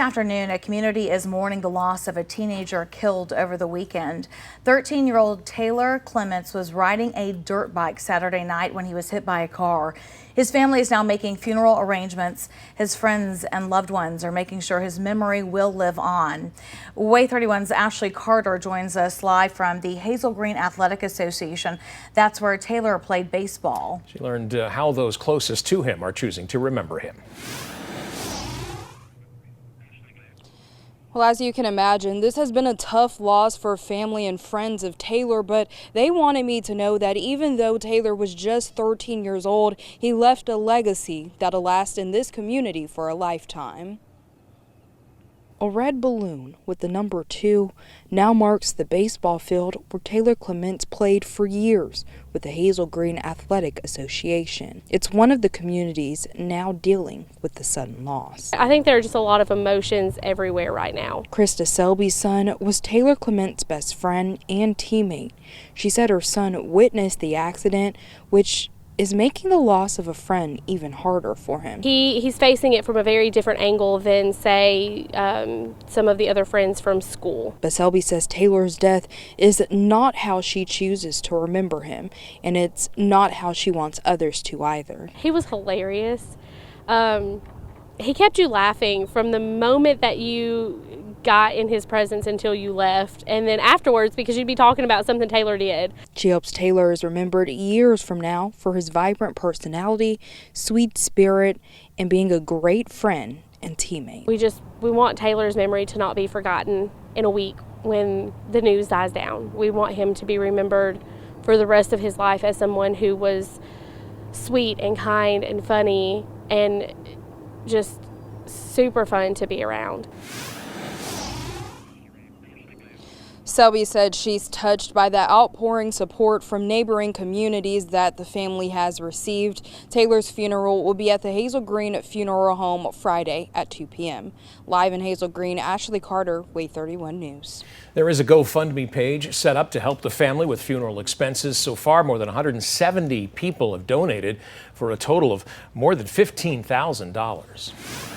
Afternoon, a community is mourning the loss of a teenager killed over the weekend. 13-year-old Taylor Clement was riding a dirt bike Saturday night when he was hit by a car. His family is now making funeral arrangements. His friends and loved ones are making sure his memory will live on. Way 31's Ashley Carter joins us live from the Hazel Green Athletic Association. That's where Taylor played baseball. She learned how those closest to him are choosing to remember him. Well, as you can imagine, this has been a tough loss for family and friends of Taylor, but they wanted me to know that even though Taylor was just 13 years old, he left a legacy that'll last in this community for a lifetime. A red balloon with the number 2 now marks the baseball field where Taylor Clement played for years with the Hazel Green Athletic Association. It's one of the communities now dealing with the sudden loss. I think there are just a lot of emotions everywhere right now. Krista Selby's son was Taylor Clement's best friend and teammate. She said her son witnessed the accident, which is making the loss of a friend even harder for him. He's facing it from a very different angle than, say, some of the other friends from school. But Selby says Taylor's death is not how she chooses to remember him, and it's not how she wants others to either. He was hilarious. He kept you laughing from the moment that you got in his presence until you left, and then afterwards because you'd be talking about something Taylor did. She hopes Taylor is remembered years from now for his vibrant personality, sweet spirit, and being a great friend and teammate. We want Taylor's memory to not be forgotten in a week when the news dies down. We want him to be remembered for the rest of his life as someone who was sweet and kind and funny and just super fun to be around. Selby said she's touched by the outpouring support from neighboring communities that the family has received. Taylor's funeral will be at the Hazel Green Funeral Home Friday at 2 p.m. Live in Hazel Green, Ashley Carter, Way 31 News. There is a GoFundMe page set up to help the family with funeral expenses. So far, more than 170 people have donated for a total of more than $15,000.